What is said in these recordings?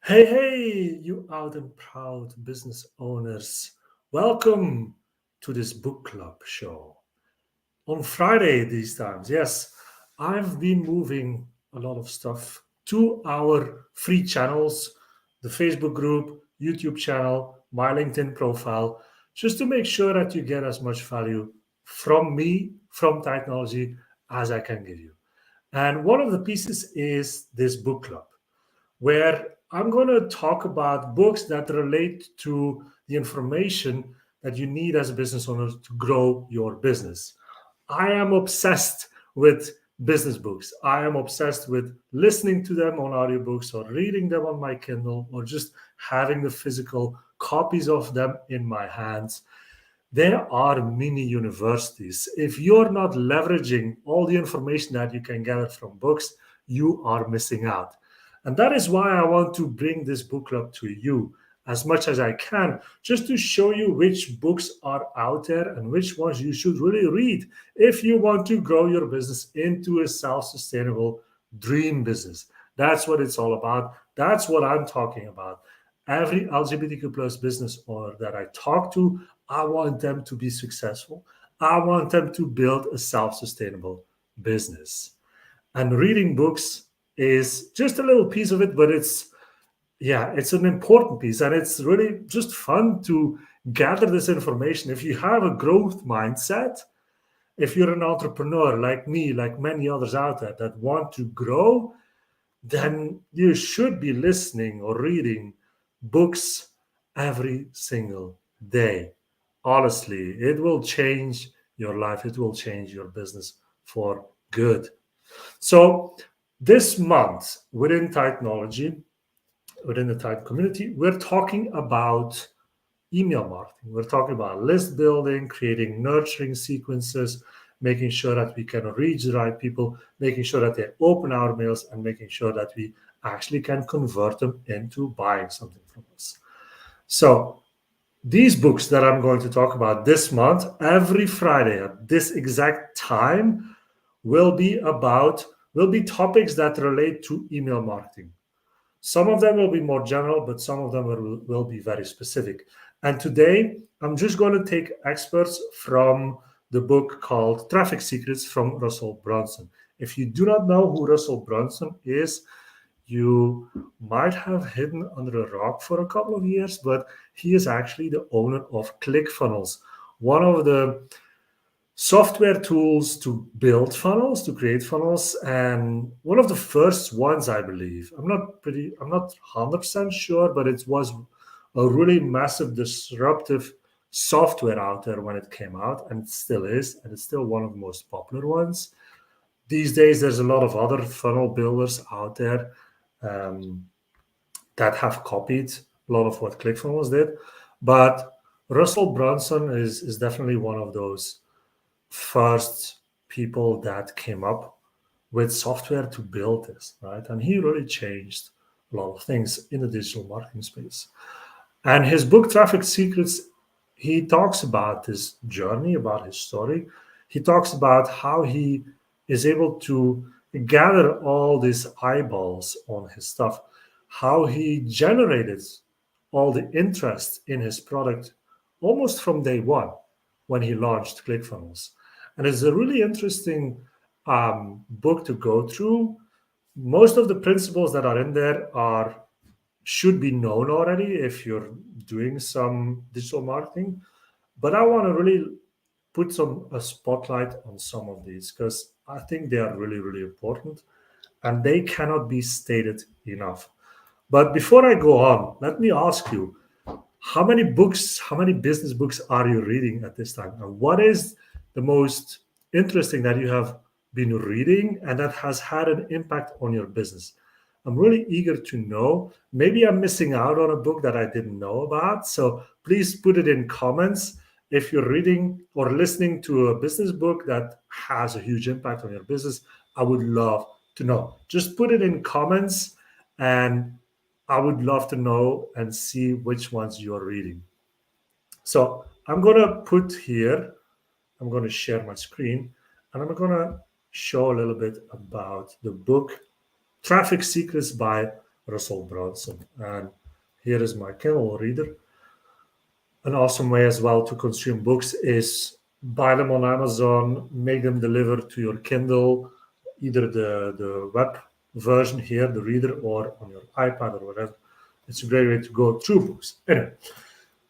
Hey, hey, you out and proud business owners. Welcome to this book club show. On Friday, these times, yes, I've been moving a lot of stuff to our free channels, the Facebook group, YouTube channel, my LinkedIn profile, just to make sure that you get as much value from me, from technology, as I can give you. And one of the pieces is this book club where I'm going to talk about books that relate to the information that you need as a business owner to grow your business. I am obsessed with business books. I am obsessed with listening to them on audiobooks or reading them on my Kindle or just having the physical copies of them in my hands. There are mini universities. If you're not leveraging all the information that you can gather from books, you are missing out. And that is why I want to bring this book club to you as much as I can, just to show you which books are out there and which ones you should really read if you want to grow your business into a self sustainable dream business. That's what it's all about. That's what I'm talking about. Every LGBTQ plus business owner that I talk to, I want them to be successful. I want them to build a self sustainable business. And reading books is just a little piece of it, but it's an important piece. And it's really just fun to gather this information. If you have a growth mindset, if you're an entrepreneur like me, like many others out there that want to grow, then you should be listening or reading books every single day. Honestly, it will change your life, it will change your business for good. So, this month within technology, within the Tide community, we're talking about email marketing. We're talking about list building, creating nurturing sequences, making sure that we can reach the right people, making sure that they open our mails, and making sure that we actually can convert them into buying something from us. So, these books that I'm going to talk about this month, every Friday at this exact time, will be about will be topics that relate to email marketing. Some of them will be more general, but some of them will be very specific. And today, I'm just going to take experts from the book called Traffic Secrets from Russel Brunson. If you do not know who Russell Brunson is, you might have hidden under a rock for a couple of years, but he is actually the owner of ClickFunnels, one of the software tools to build funnels, to create funnels, and one of the first ones, I believe. I'm not 100% sure, but it was a really massive disruptive software out there when it came out, and it still is, and it's still one of the most popular ones. These days, there's a lot of other funnel builders out there um, that have copied a lot of what ClickFunnels did, but Russell Brunson is definitely one of those first people that came up with software to build this, right? And he really changed a lot of things in the digital marketing space. And his book, Traffic Secrets, he talks about this journey, about his story. He talks about how he is able to gather all these eyeballs on his stuff, how he generated all the interest in his product almost from day one when he launched ClickFunnels. And it's a really interesting book to go through. Most of the principles that are in there are should be known already if you're doing some digital marketing. But I want to really put some a spotlight on some of these because I think they are really, really important and they cannot be stated enough. But before I go on, let me ask you, how many books, how many business books are you reading at this time? And what is the most interesting that you have been reading and that has had an impact on your business? I'm really eager to know. Maybe I'm missing out on a book that I didn't know about. So please put it in comments. If you're reading or listening to a business book that has a huge impact on your business, I would love to know. Just put it in comments and I would love to know and see which ones you're reading. So I'm going to put here, I'm going to share my screen and I'm going to show a little bit about the book Traffic Secrets by Russel Brunson. And here is my Kindle reader. An awesome way as well to consume books is buy them on Amazon, make them delivered to your Kindle, either the web version here, the reader, or on your iPad or whatever. It's a great way to go through books. Anyway,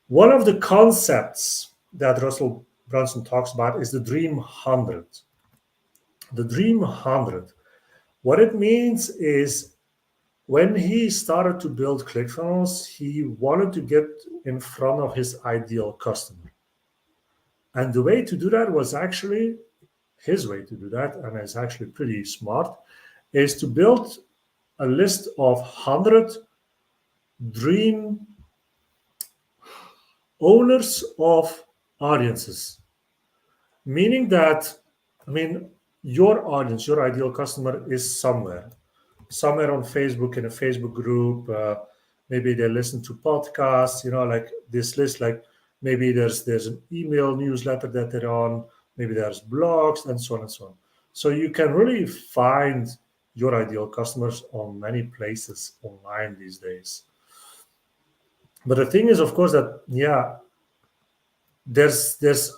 one of the concepts that Russell Brunson talks about is the Dream 100. The Dream 100. What it means is when he started to build ClickFunnels, he wanted to get in front of his ideal customer. And the way to do that was actually his way to do that, and it's actually pretty smart, is to build a list of 100 dream owners of audiences. Meaning that, your audience, your ideal customer is somewhere on Facebook in a Facebook group. Maybe they listen to podcasts, like this list. Like maybe there's an email newsletter that they're on. Maybe there's blogs and so on and so on. So you can really find your ideal customers on many places online these days. But the thing is, of course, that there's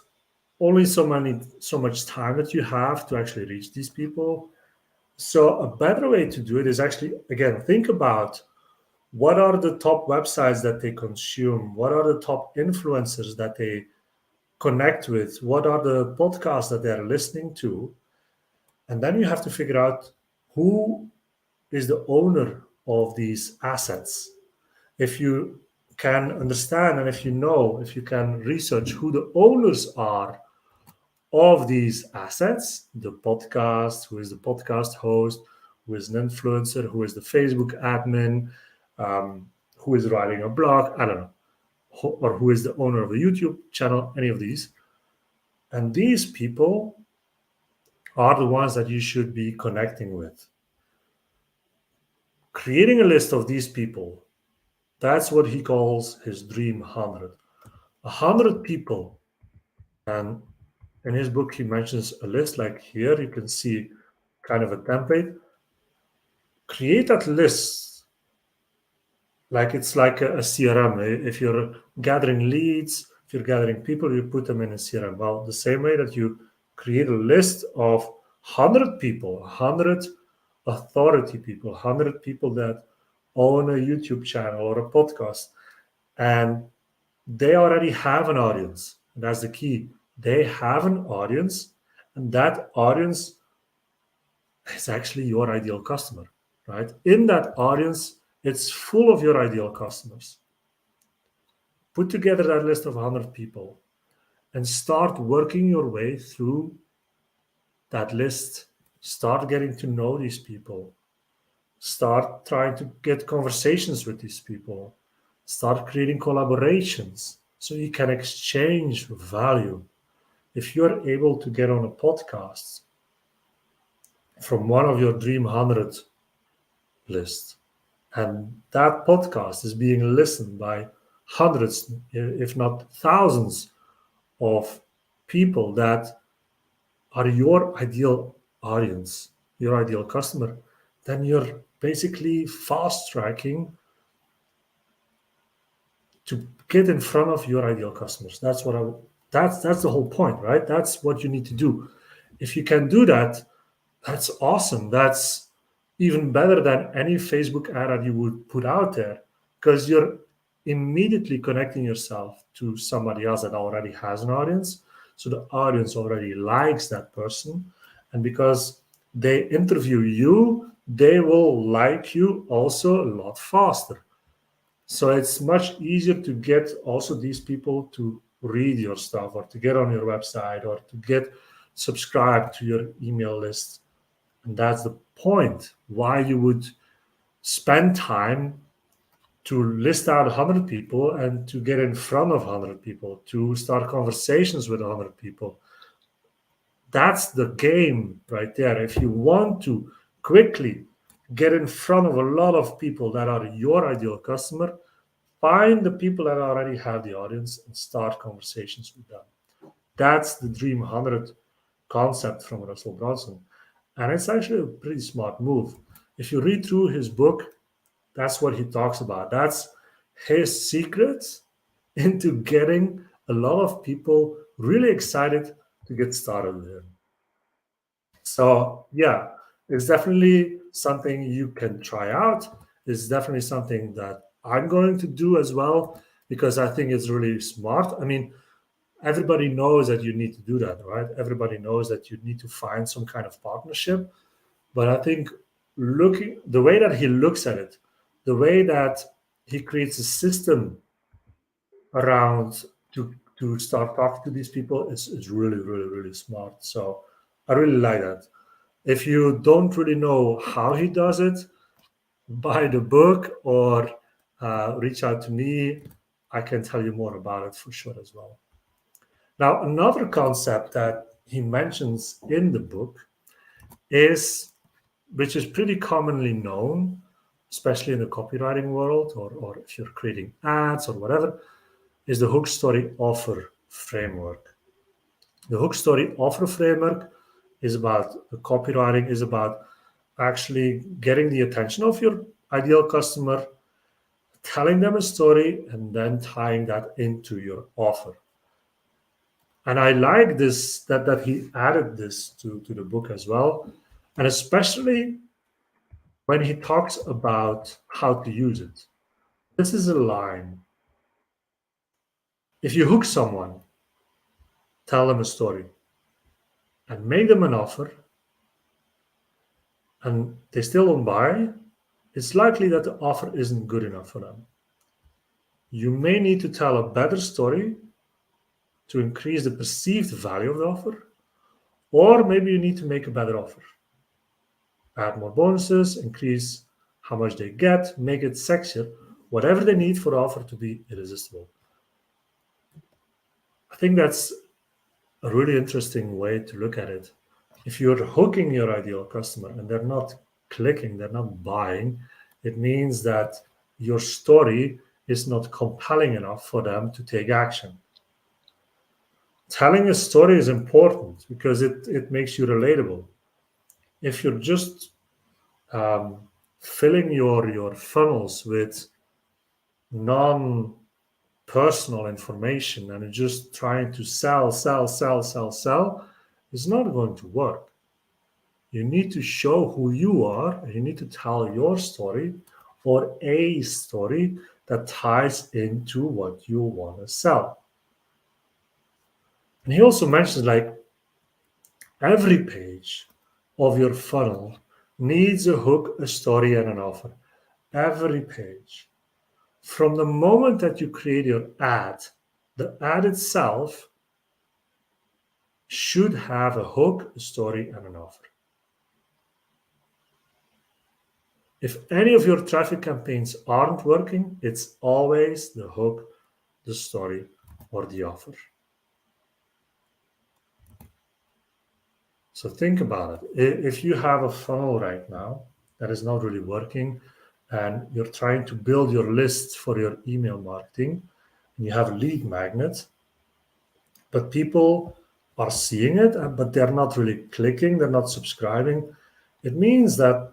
only so much time that you have to actually reach these people. So a better way to do it is actually, again, think about what are the top websites that they consume, what are the top influencers that they connect with, what are the podcasts that they're listening to, and then you have to figure out who is the owner of these assets. If you can understand and if you can research who the owners are of these assets, the podcast, who is the podcast host, who is an influencer, who is the Facebook admin, who is writing a blog, I don't know, or who is the owner of a YouTube channel, any of these. And these people are the ones that you should be connecting with. Creating a list of these people, that's what he calls his Dream 100. 100 people. And in his book, he mentions a list like here. You can see kind of a template. Create that list like it's like a CRM. If you're gathering leads, if you're gathering people, you put them in a CRM. Well, the same way that you create a list of 100 people, 100 authority people, 100 people that own a YouTube channel or a podcast, and they already have an audience. And that's the key. They have an audience, and that audience is actually your ideal customer, right? In that audience, it's full of your ideal customers. Put together that list of 100 people and start working your way through that list. Start getting to know these people. Start trying to get conversations with these people. Start creating collaborations so you can exchange value. If you're able to get on a podcast from one of your Dream 100 list, and that podcast is being listened by hundreds, if not thousands, of people that are your ideal audience, your ideal customer, then you're basically fast tracking to get in front of your ideal customers. That's the whole point, right? That's what you need to do. If you can do that, that's awesome. That's even better than any Facebook ad that you would put out there, because you're immediately connecting yourself to somebody else that already has an audience. So the audience already likes that person. And because they interview you, they will like you also a lot faster. So it's much easier to get also these people to read your stuff or to get on your website or to get subscribed to your email list. And that's the point why you would spend time to list out 100 people and to get in front of 100 people, to start conversations with 100 people. That's the game right there. If you want to quickly get in front of a lot of people that are your ideal customer, find the people that already have the audience and start conversations with them. That's the Dream 100 concept from Russell Brunson. And it's actually a pretty smart move. If you read through his book, That's what he talks about. That's his secret into getting a lot of people really excited to get started with him. So, yeah, it's definitely something you can try out. It's definitely something that I'm going to do as well because I think it's really smart. I mean, everybody knows that you need to do that, right? Everybody knows that you need to find some kind of partnership. But I think looking the way that he looks at it, the way that he creates a system around to start talking to these people is really, really, really smart. So I really like that. If you don't really know how he does it, buy the book or reach out to me. I can tell you more about it for sure as well. Now, another concept that he mentions in the book is, which is pretty commonly known, especially in the copywriting world or if you're creating ads or whatever, is the hook story offer framework. The hook story offer framework is about the copywriting, is about actually getting the attention of your ideal customer, telling them a story, and then tying that into your offer. And I like this that he added this to the book as well. And especially when he talks about how to use it. This is a line. If you hook someone, tell them a story and make them an offer, and they still don't buy, it's likely that the offer isn't good enough for them. You may need to tell a better story to increase the perceived value of the offer, or maybe you need to make a better offer. Add more bonuses, increase how much they get, make it sexier, whatever they need for the offer to be irresistible. I think that's a really interesting way to look at it. If you're hooking your ideal customer and they're not clicking, they're not buying, it means that your story is not compelling enough for them to take action. Telling a story is important because it makes you relatable. If you're just filling your funnels with non personal information and you're just trying to sell, it's not going to work. You need to show who you are and you need to tell your story or a story that ties into what you want to sell. And he also mentions like every page of your funnel needs a hook, a story, and an offer. Every page. From the moment that you create your ad, the ad itself should have a hook, a story, and an offer. If any of your traffic campaigns aren't working, it's always the hook, the story, or the offer. So think about it. If you have a funnel right now that is not really working and you're trying to build your list for your email marketing, and you have a lead magnet, but people are seeing it, but they're not really clicking, they're not subscribing, it means that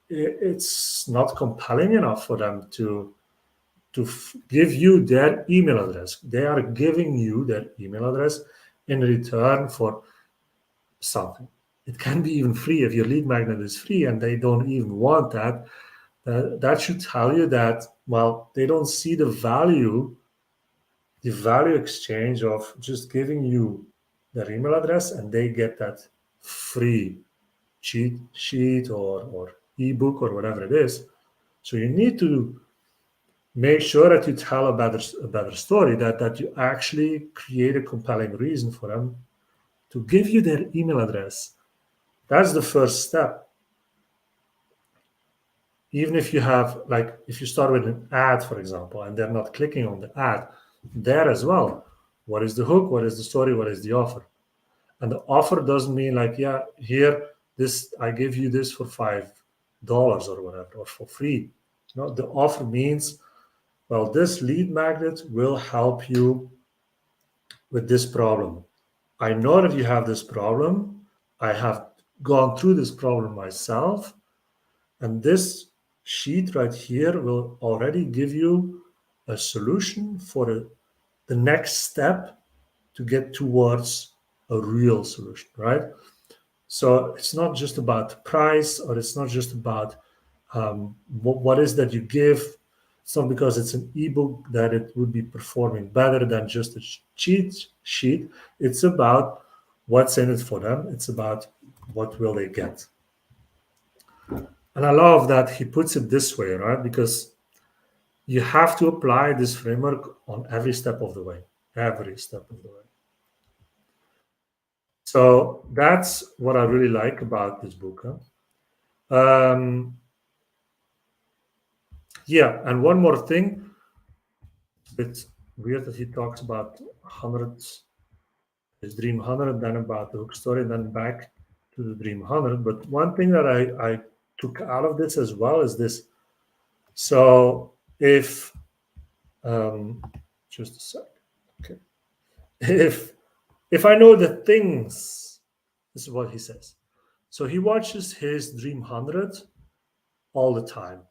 it's not compelling enough for them to give you their email address. They are giving you their email address in return for something. It can be even free if your lead magnet is free and they don't even want that. That should tell you that, well, they don't see the value exchange of just giving you their email address and they get that free cheat sheet or ebook or whatever it is. So you need to make sure that you tell a better story, that you actually create a compelling reason for them to give you their email address. That's the first step. Even if you have, like, if you start with an ad, for example, and they're not clicking on the ad, there as well. What is the hook? What is the story? What is the offer? And the offer doesn't mean like, yeah, here, this, I give you this for $5 or whatever, or for free. No, the offer means, well, this lead magnet will help you with this problem. I know that you have this problem. I have gone through this problem myself. And this sheet right here will already give you a solution for the next step to get towards a real solution, right? So it's not just about price, or it's not just about what is that you give. It's not because it's an ebook that it would be performing better than just a cheat sheet. It's about what's in it for them. It's about what will they get. And I love that he puts it this way, right? Because you have to apply this framework on every step of the way, every step of the way. So that's what I really like about this book. Yeah, and one more thing. It's weird that he talks about hundreds, his dream 100, then about the hook story, then back to the dream 100. But one thing that I took out of this as well is this. So if, just a sec. Okay. If I know the things, this is what he says. So he watches his dream 100 all the time.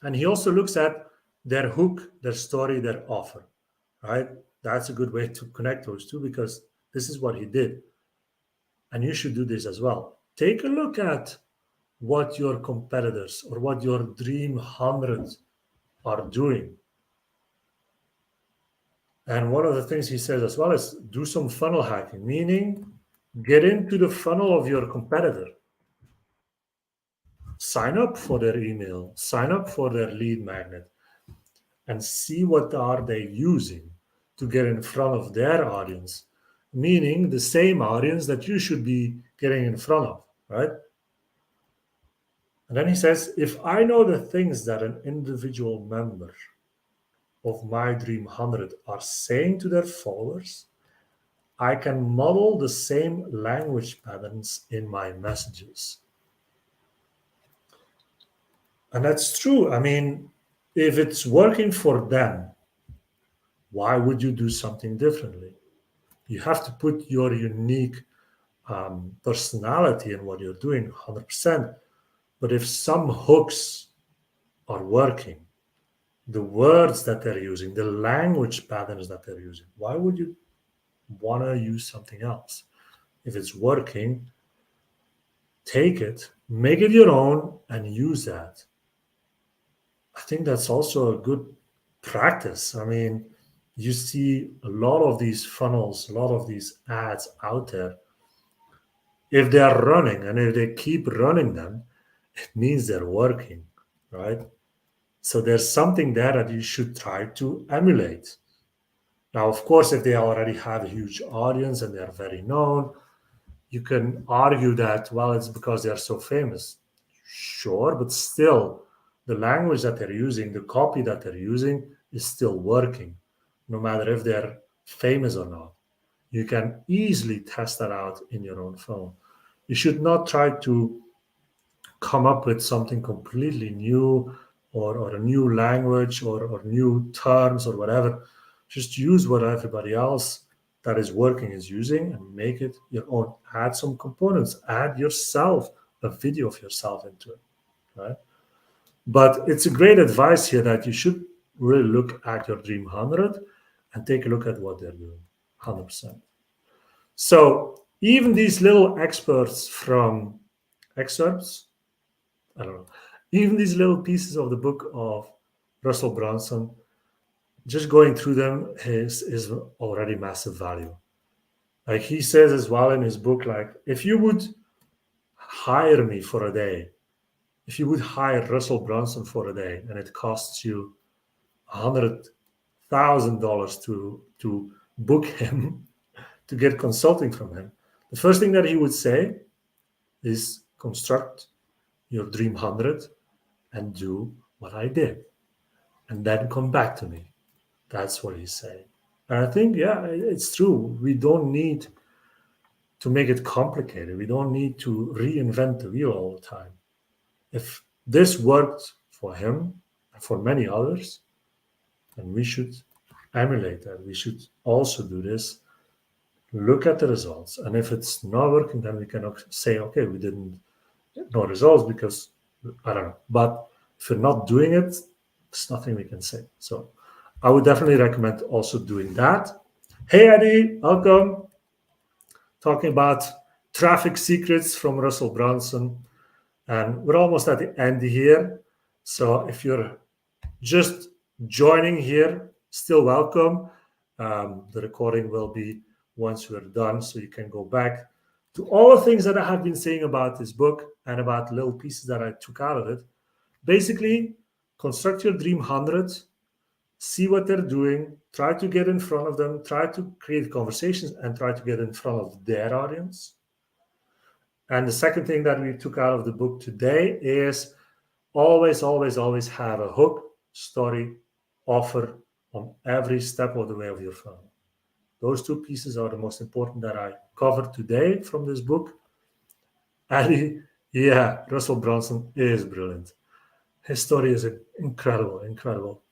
And he also looks at their hook, their story, their offer, right? That's a good way to connect those two, because this is what he did. And you should do this as well. Take a look at what your competitors or what your dream 100 are doing. And one of the things he says as well is do some funnel hacking, meaning get into the funnel of your competitor. Sign up for their email, sign up for their lead magnet, and see what are they using to get in front of their audience, meaning the same audience that you should be getting in front of, right? And then he says, if I know the things that an individual member of my Dream 100 are saying to their followers, I can model the same language patterns in my messages. And that's true. I mean, if it's working for them, why would you do something differently? You have to put your unique personality in what you're doing 100%. But if some hooks are working, the words that they're using, the language patterns that they're using, why would you want to use something else? If it's working, take it, make it your own, and use that. I think that's also a good practice. I mean, you see a lot of these funnels, a lot of these ads out there. If they are running and if they keep running them, it means they're working, right? So there's something there that you should try to emulate. Now, of course, if they already have a huge audience and they're very known, you can argue that, well, it's because they're so famous. Sure, but still, the language that they're using, the copy that they're using is still working, no matter if they're famous or not. You can easily test that out in your own phone. You should not try to come up with something completely new, or a new language, or new terms or whatever. Just use what everybody else that is working is using and make it your own. Add some components, add yourself, a video of yourself into it, right? But it's a great advice here that you should really look at your Dream 100 and take a look at what they're doing, 100%. So even these little excerpts, I don't know, even these little pieces of the book of Russell Brunson, just going through them is already massive value. Like he says as well in his book, like if you would hire me for a day, if you would hire Russell Brunson for a day and it costs you $100,000 to book him, to get consulting from him, the first thing that he would say is construct your Dream 100 and do what I did, and then come back to me. That's what he's saying. And I think, yeah, it's true. We don't need to make it complicated. We don't need to reinvent the wheel all the time. If this worked for him and for many others, then we should emulate that. We should also do this. Look at the results. And if it's not working, then we cannot say, okay, we didn't get no results because I don't know. But if you're not doing it, there's nothing we can say. So I would definitely recommend also doing that. Hey, Eddie, welcome. Talking about traffic secrets from Russell Brunson. And we're almost at the end here. So if you're just joining here, still welcome. The recording will be once we're done, so you can go back to all the things that I have been saying about this book and about little pieces that I took out of it. Basically, construct your dream 100, see what they're doing, try to get in front of them, try to create conversations, and try to get in front of their audience. And the second thing that we took out of the book today is always, always, always have a hook, story, offer on every step of the way of your funnel. Those two pieces are the most important that I covered today from this book. And yeah, Russell Brunson is brilliant. His story is incredible, incredible.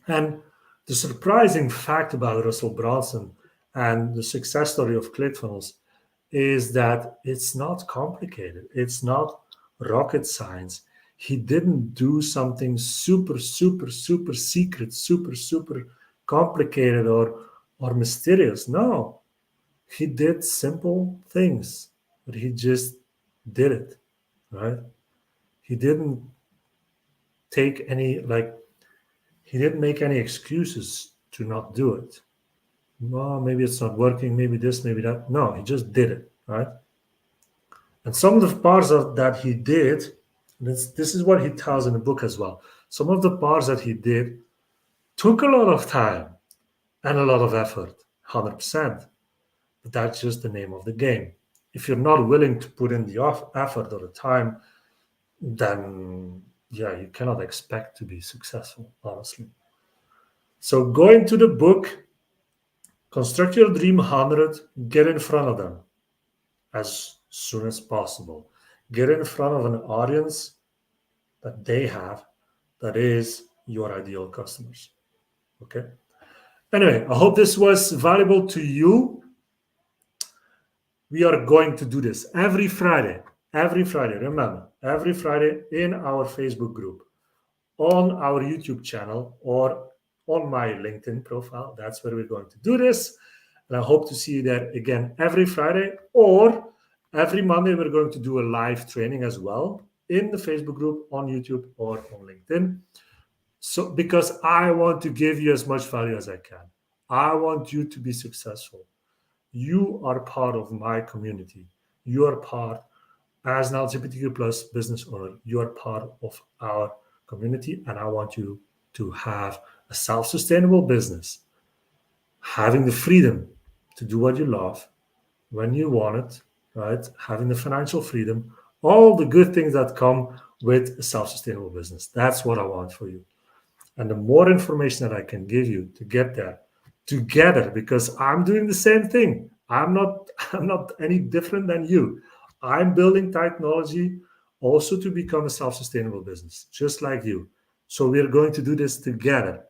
And the surprising fact about Russell Brunson and the success story of ClickFunnels is that it's not complicated. It's not rocket science. He didn't do something super, super, super secret, super, super complicated or mysterious. No, he did simple things, but he just did it, right? He didn't take any, like, he didn't make any excuses to not do it. Well, maybe it's not working, maybe this, maybe that. No, he just did it, right? And some of the parts of that he did, this is what he tells in the book as well. Some of the parts that he did took a lot of time and a lot of effort, 100%. But that's just the name of the game. If you're not willing to put in the effort or the time, then yeah, you cannot expect to be successful, honestly. So go into the book, construct your dream 100, get in front of them as soon as possible. Get in front of an audience that they have that is your ideal customers. Okay. Anyway, I hope this was valuable to you. We are going to do this every Friday. Every Friday, remember, every Friday in our Facebook group, on our YouTube channel, or on my LinkedIn profile. That's where we're going to do this. And I hope to see you there again every Friday, or every Monday, we're going to do a live training as well in the Facebook group, on YouTube, or on LinkedIn. So, because I want to give you as much value as I can, I want you to be successful. You are part of my community. You are part, as an LGBTQ plus business owner, you are part of our community, and I want you to have a self-sustainable business, having the freedom to do what you love when you want it, right? Having the financial freedom, all the good things that come with a self-sustainable business. That's what I want for you. And the more information that I can give you to get there together, because I'm doing the same thing. I'm not any different than you. I'm building technology also to become a self-sustainable business, just like you. So we're going to do this together.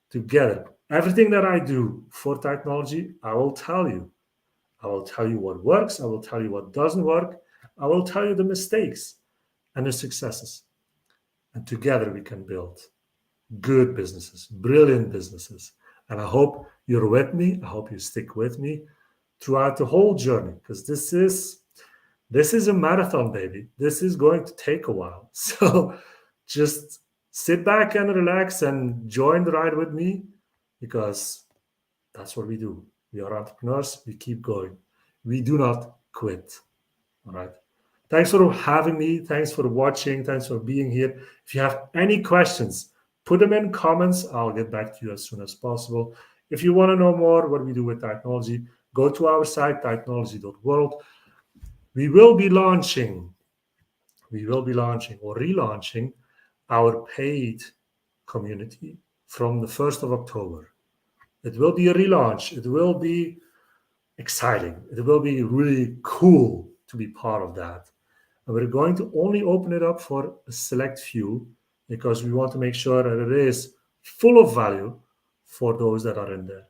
Together. Everything that I do for technology, I will tell you. I will tell you what works. I will tell you what doesn't work. I will tell you the mistakes and the successes. And together we can build good businesses, brilliant businesses. And I hope you're with me. I hope you stick with me throughout the whole journey, because this is a marathon, baby. This is going to take a while. So just sit back and relax and join the ride with me, because that's what we do. We are entrepreneurs. We keep going. We do not quit. All right. Thanks for having me. Thanks for watching. Thanks for being here. If you have any questions, put them in comments. I'll get back to you as soon as possible. If you want to know more what we do with technology, go to our site, technology.world. We will be launching or relaunching our paid community from the 1st of October. It will be a relaunch. It will be exciting. It will be really cool to be part of that. And we're going to only open it up for a select few, because we want to make sure that it is full of value for those that are in there.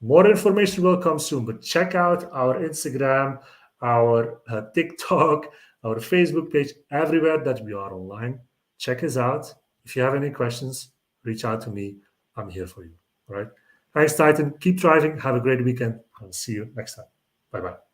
More information will come soon, but check out our Instagram, our TikTok, our Facebook page, everywhere that we are online. Check us out. If you have any questions, reach out to me. I'm here for you. All right. Thanks, Titan. Keep thriving. Have a great weekend. I'll see you next time. Bye bye.